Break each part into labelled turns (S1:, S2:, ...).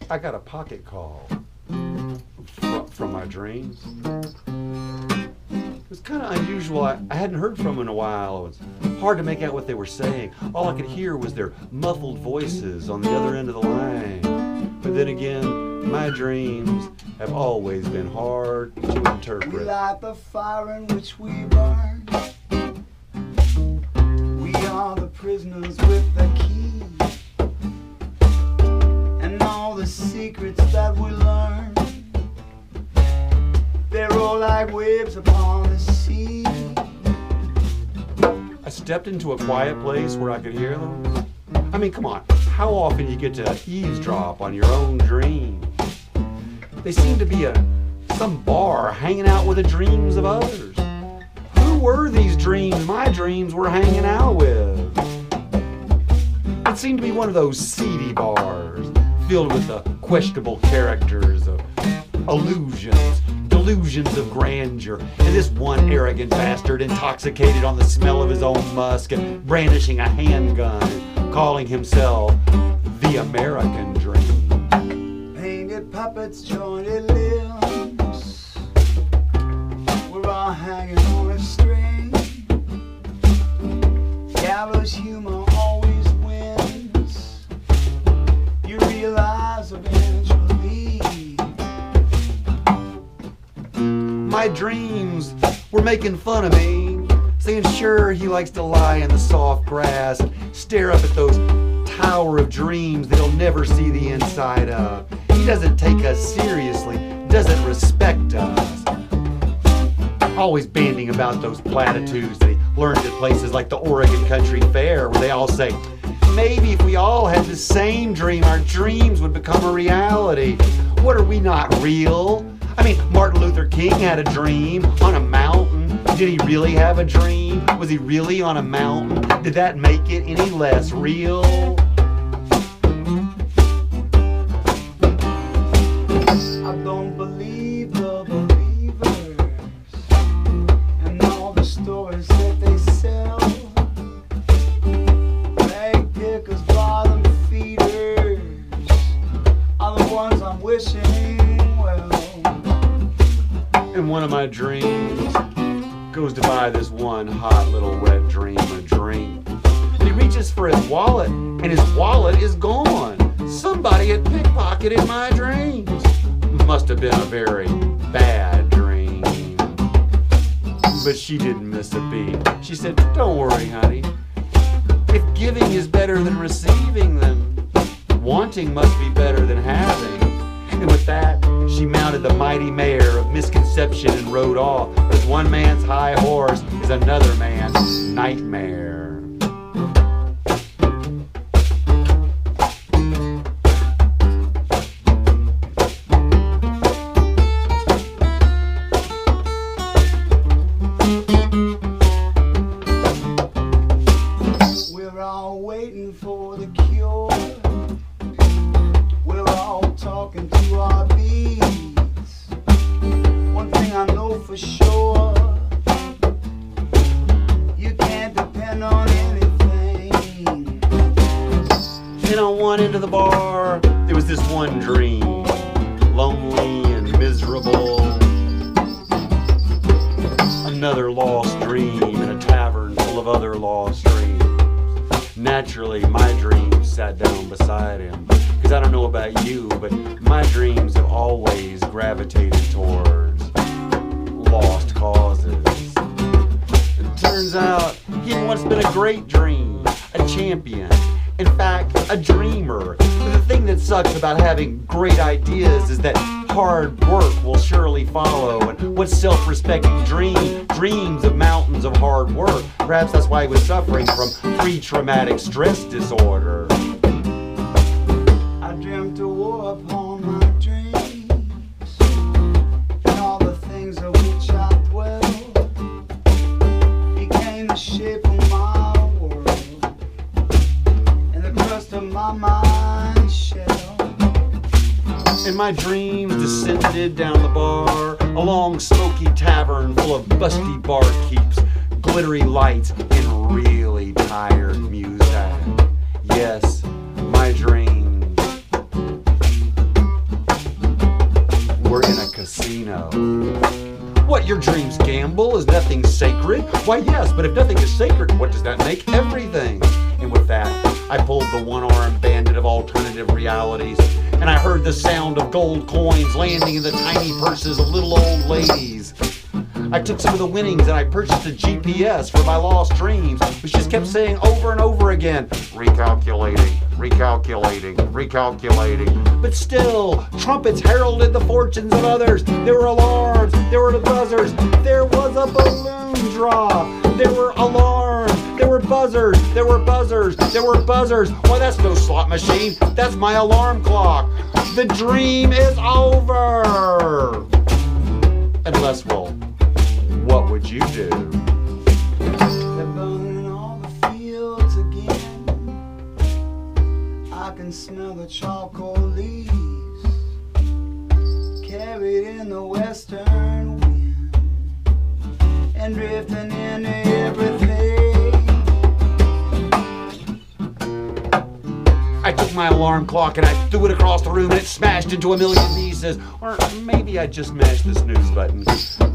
S1: I got a pocket call from my dreams. It was kind of unusual. I hadn't heard from them in a while. It was hard to make out what they were saying. All I could hear was their muffled voices on the other end of the line. But then again, my dreams have always been hard to interpret.
S2: We light the fire in which we burn. We are the prisoners with the key, and all the secrets that we learn, they're all like waves upon the sea.
S1: I stepped into a quiet place where I could hear them. I mean, come on, how often you get to eavesdrop on your own dream? They seem to be some bar hanging out with the dreams of others. Who were these dreams my dreams were hanging out with? It seemed to be one of those seedy bars filled with the questionable characters of illusions, delusions of grandeur, and this one arrogant bastard intoxicated on the smell of his own musk and brandishing a handgun, calling himself the American Dream.
S2: Painted puppets, jointed limbs, we're all hanging on a string. Gallows humor always wins, you realize eventually.
S1: My dreams were making fun of me, saying sure he likes to lie in the soft grass and stare up at those tower of dreams that he'll never see the inside of. He doesn't take us seriously, doesn't respect us. Always banding about those platitudes that he learned at places like the Oregon Country Fair, where they all say, maybe if we all had the same dream, our dreams would become a reality. What, are we not real? I mean, Martin Luther King had a dream on a mountain. Did he really have a dream? Was he really on a mountain? Did that make it any less real?
S2: I don't believe the believers and all the stories that they sell. Rag pickers, bottom feeders are the ones I'm wishing well.
S1: And one of my dreams goes to buy this one hot little wet dream a drink. And he reaches for his wallet, and his wallet is gone. Somebody had pickpocketed my dreams. Must have been a very bad dream. But she didn't miss a beat. She said, don't worry, honey. If giving is better than receiving, then wanting must be better than having. And with that, she mounted the mighty mare of misconception and rode off, as one man's high horse is another man's nightmare.
S2: We're all waiting for the cure. We're all talking to our beats. One thing I know for sure, you can't depend on anything.
S1: And on one end of the bar, there was this one dream, lonely and miserable. Another lost dream in a tavern full of other lost dreams. Naturally, my dreams sat down beside him. Because I don't know about you, but my dreams have always gravitated towards lost causes. It turns out he had once been a great dream, a champion, in fact, a dreamer. But the thing that sucks about having great ideas is that hard work will surely follow. And what self-respecting dreams of mountains of hard work? Perhaps that's why he was suffering from pre-traumatic stress disorder.
S2: I dreamt a war upon my dreams, and all the things of which I dwell became the shape of my world and the crust of my mind shell.
S1: And my dreams descended down the bar, a long smoky tavern full of busty barkeeps, glittery lights, and really tired music. Yes, my dreams radio. What, your dreams gamble? Is nothing sacred? Why, yes, but if nothing is sacred, what does that make everything? And with that, I pulled the one-armed bandit of alternative realities, and I heard the sound of gold coins landing in the tiny purses of little old ladies. I took some of the winnings and I purchased a GPS for my lost dreams, which just kept saying over and over again, recalculating, recalculating, recalculating. But still, trumpets heralded the fortunes of others. There were alarms, there were buzzers, there was a balloon drop, there were alarms, there were buzzers, there were buzzers, there were buzzers. Why, that's no slot machine, that's my alarm clock. The dream is over. Unless, well, what would you do?
S2: They're burning all the fields again. I can smell the charcoal leaves carried in the western wind and drifting into everything.
S1: I took my alarm clock and I threw it across the room and it smashed into a million pieces. Or maybe I just mashed the snooze button.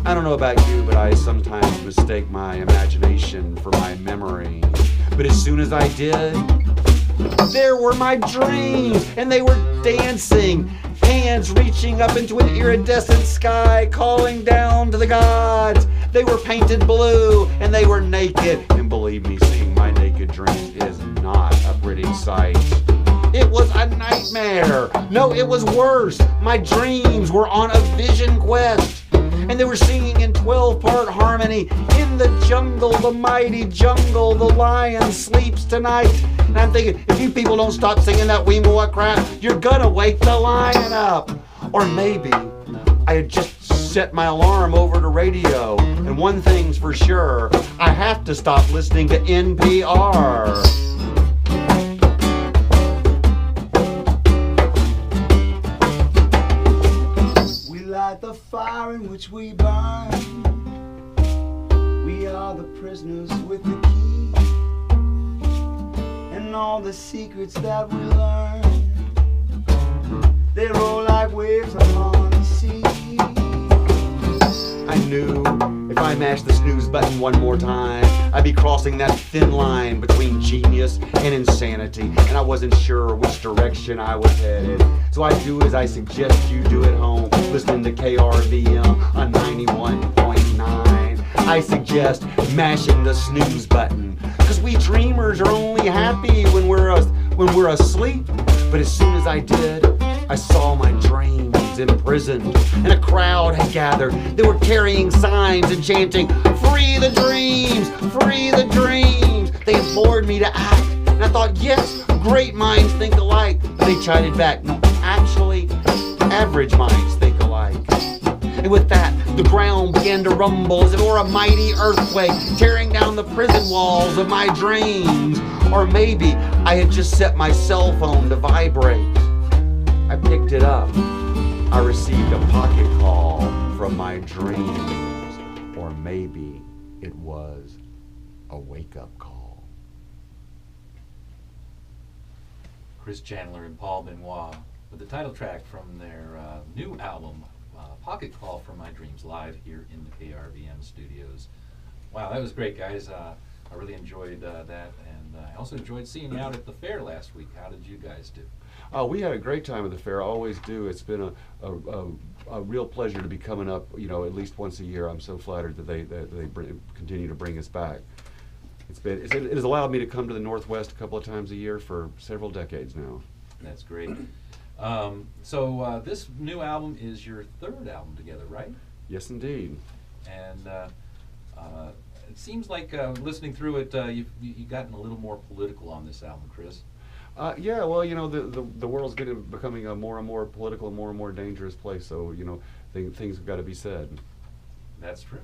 S1: I don't know about you, but I sometimes mistake my imagination for my memory. But as soon as I did, there were my dreams, and they were dancing, hands reaching up into an iridescent sky, calling down to the gods. They were painted blue, and they were naked. And believe me, seeing my naked dreams is not a pretty sight. It was a nightmare. No, it was worse. My dreams were on a vision quest, and they were singing in 12-part harmony. In the jungle, the mighty jungle, the lion sleeps tonight. And I'm thinking, if you people don't stop singing that Weemowa crap, you're gonna wake the lion up. Or maybe I had just set my alarm over to radio. And one thing's for sure, I have to stop listening to NPR.
S2: Light the fire in which we burn. We are the prisoners with the key and all the secrets that we learn. They roll like waves upon the sea.
S1: I knew if I mashed the snooze button one more time, I'd be crossing that thin line between genius and insanity, and I wasn't sure which direction I was headed. So I do as I suggest you do at home, listening to KRVM on 91.9. I suggest mashing the snooze button, because we dreamers are only happy when we're asleep. But as soon as I did, I saw my dreams imprisoned, and a crowd had gathered. They were carrying signs and chanting, "Free the dreams! Free the dreams!" They implored me to act, and I thought, yes, great minds think alike. But they chided back, no, actually, average minds think alike. And with that, the ground began to rumble as if it were a mighty earthquake, tearing down the prison walls of my dreams. Or maybe I had just set my cell phone to vibrate. I picked it up. I received a pocket call from my dreams. Or maybe it was a wake-up call.
S3: Chris Chandler and Paul Benoit with the title track from their new album, Pocket Call from My Dreams, live here in the KRVM studios. Wow, that was great, guys. I really enjoyed that, and I also enjoyed seeing you out at the fair last week. How did you guys do?
S1: We had a great time at the fair. I always do. It's been a real pleasure to be coming up, at least once a year. I'm so flattered that they continue to bring us back. It has allowed me to come to the Northwest a couple of times a year for several decades now.
S3: That's great. So this new album is your third album together, right?
S1: Yes, indeed.
S3: And it seems like listening through it, you've gotten a little more political on this album, Chris.
S1: Yeah, well, the world's becoming a more and more political, more and more dangerous place. So, things have got to be said.
S3: That's true.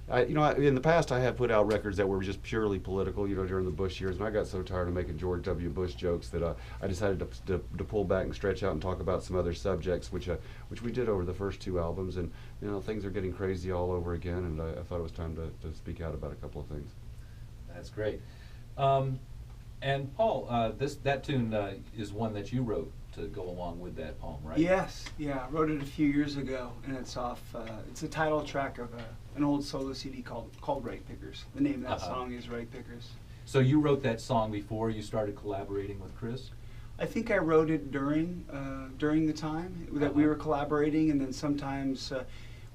S1: In the past, I have put out records that were just purely political, during the Bush years, and I got so tired of making George W. Bush jokes that I decided to pull back and stretch out and talk about some other subjects, which we did over the first two albums. And things are getting crazy all over again, and I thought it was time to speak out about a couple of things.
S3: That's great. And Paul, that tune is one that you wrote to go along with that poem, right?
S2: Yes, yeah, I wrote it a few years ago, and it's off. It's a title track of an old solo CD called Right Pickers. The name of that song is Right Pickers.
S3: So you wrote that song before you started collaborating with Chris?
S2: I think I wrote it during the time that we were collaborating, and then sometimes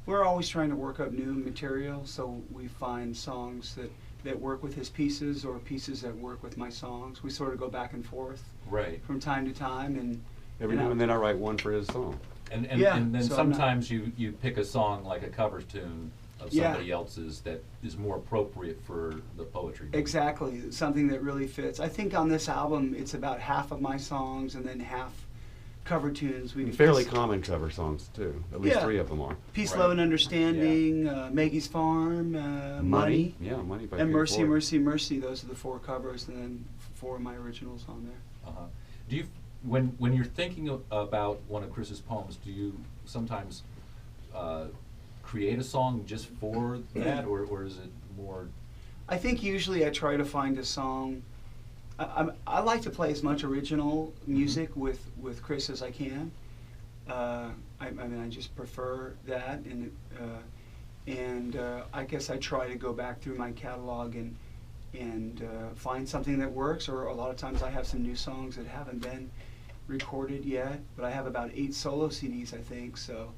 S2: we're always trying to work up new material, so we find songs that work with his pieces or pieces that work with my songs. We sort of go back and forth from time to time, and
S1: every now and then I write one for his song.
S3: And
S2: Yeah,
S3: then
S2: so
S3: sometimes you pick a song like a cover tune of somebody else's that is more appropriate for the poetry book.
S2: Exactly, something that really fits. I think on this album it's about half of my songs and then half cover tunes.
S1: And fairly common cover songs too. At least 3 of them are.
S2: Peace, Love, and Understanding, Maggie's Farm, Money,
S1: Yeah, Money by
S2: and
S1: Pink
S2: Mercy,
S1: Floyd.
S2: Mercy, Mercy. Those are the 4 covers, and then 4 of my originals on there.
S3: Do you, when you're thinking about one of Chris's poems, do you sometimes create a song just for that, or is it more?
S2: I think usually I try to find a song. I like to play as much original music with Chris as I can. I mean, I just prefer that, and I guess I try to go back through my catalog and find something that works. Or a lot of times I have some new songs that haven't been recorded yet, but I have about 8 solo CDs, I think. So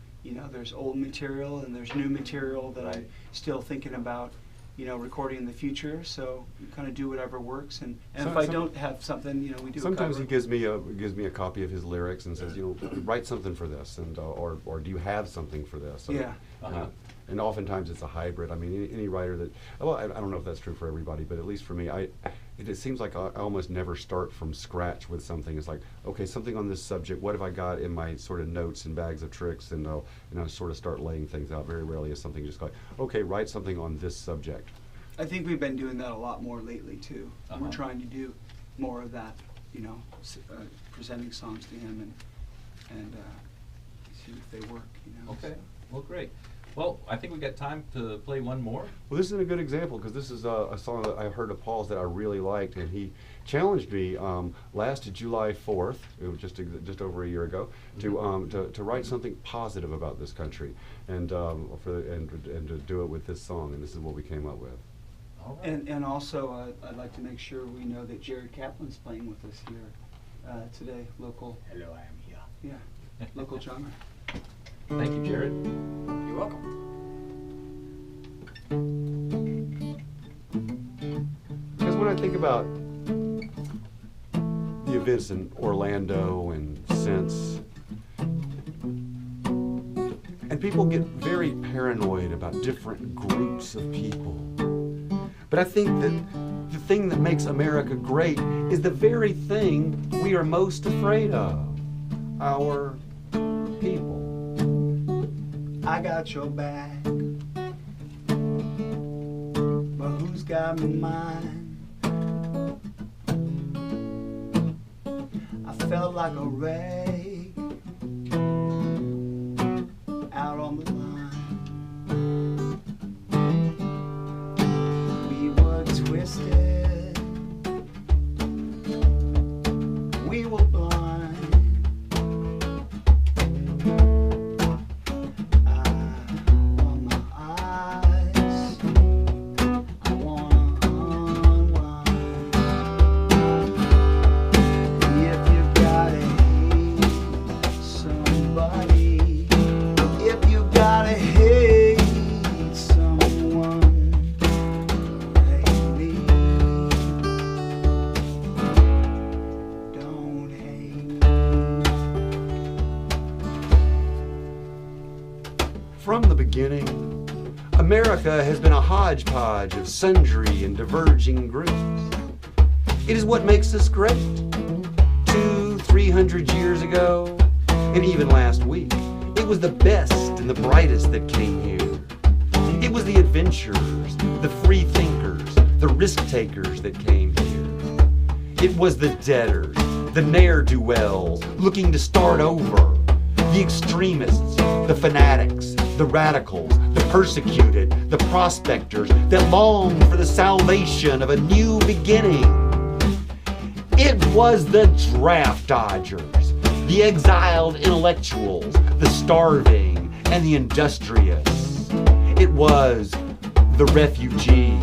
S2: there's old material and there's new material that I'm still thinking about, recording in the future. So you kind of do whatever works, and if I don't have something, we do.
S1: Sometimes
S2: a
S1: he gives me a copy of his lyrics and says, write something for this, and or do you have something for this? So, and oftentimes it's a hybrid. I mean, any writer that, well, I don't know if that's true for everybody, but at least for me, it seems like I almost never start from scratch with something. It's like, okay, something on this subject, what have I got in my sort of notes and bags of tricks, and I'll sort of start laying things out. Very rarely is something just like, okay, write something on this subject.
S2: I think we've been doing that a lot more lately too. We're trying to do more of that, presenting songs to him and see if they work.
S3: Okay, well, great. Well, I think we got time to play one more.
S1: Well, this is a good example because this is a song that I heard of Paul's that I really liked, and he challenged me last July 4th, it was just over a year ago, to write something positive about this country, and to do it with this song, and this is what we came up with.
S3: All right.
S2: And also, I'd like to make sure we know that Jarrod Kaplan's playing with us here today. Local.
S4: Hello, I am here.
S2: Yeah, local drummer.
S3: Thank you, Jarrod.
S4: You're welcome.
S1: Because when I think about the events in Orlando and since, and people get very paranoid about different groups of people. But I think that the thing that makes America great is the very thing we are most afraid of, our people.
S2: I got your back, but who's got mine? I felt like a ray out on the line. We were twisted, we were blind.
S1: From the beginning, America has been a hodgepodge of sundry and diverging groups. It is what makes us great. 200-300 years ago, and even last week, it was the best and the brightest that came here. It was the adventurers, the free thinkers, the risk takers that came here. It was the debtors, the ne'er-do-wells looking to start over, the extremists, the fanatics, the radicals, the persecuted, the prospectors that long for the salvation of a new beginning. It was the draft dodgers, the exiled intellectuals, the starving, and the industrious. It was the refugee.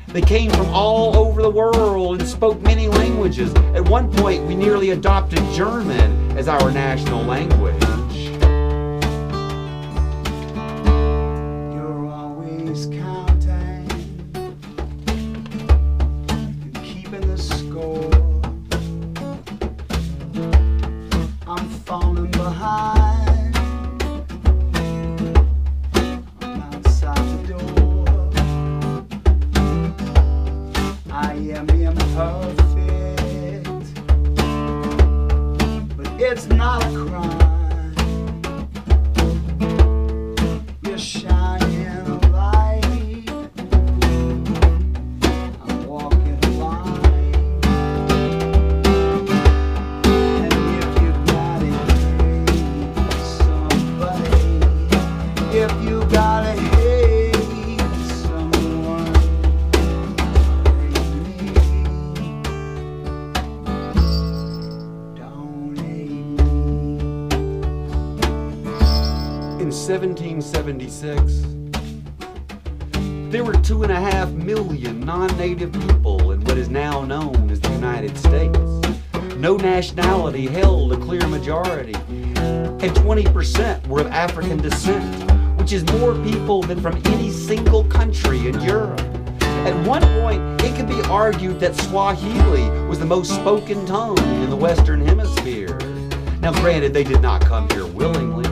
S1: They came from all over the world and spoke many languages. At one point, we nearly adopted German as our national language.
S2: You're always counting and keeping the score. I'm falling behind. I'm outside the door. I am imperfect, but it's not a crime. You're shining a light. I'm walking a line. And if you gotta hate somebody, if you gotta hate someone, hate me. Don't hate me.
S1: In 1776, there were 2.5 million non-native people in what is now known as the United States. No nationality held a clear majority, and 20% were of African descent, which is more people than from any single country in Europe. At one point, it could be argued that Swahili was the most spoken tongue in the Western Hemisphere. Now, granted, they did not come here willingly,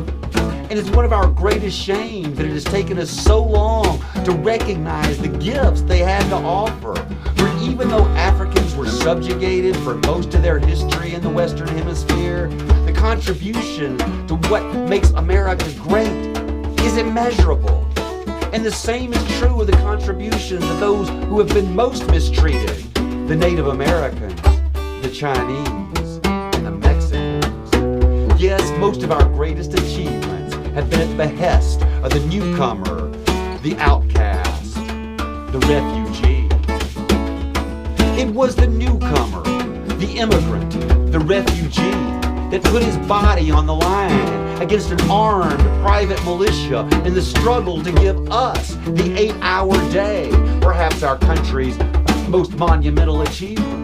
S1: and it's one of our greatest shames that it has taken us so long to recognize the gifts they had to offer. For even though Africans were subjugated for most of their history in the Western Hemisphere, the contribution to what makes America great is immeasurable. And the same is true of the contributions of those who have been most mistreated, the Native Americans, the Chinese, and the Mexicans. Yes, most of our greatest achievements have been at the behest of the newcomer, the outcast, the refugee. It was the newcomer, the immigrant, the refugee that put his body on the line against an armed private militia in the struggle to give us the 8-hour day, perhaps our country's most monumental achievement.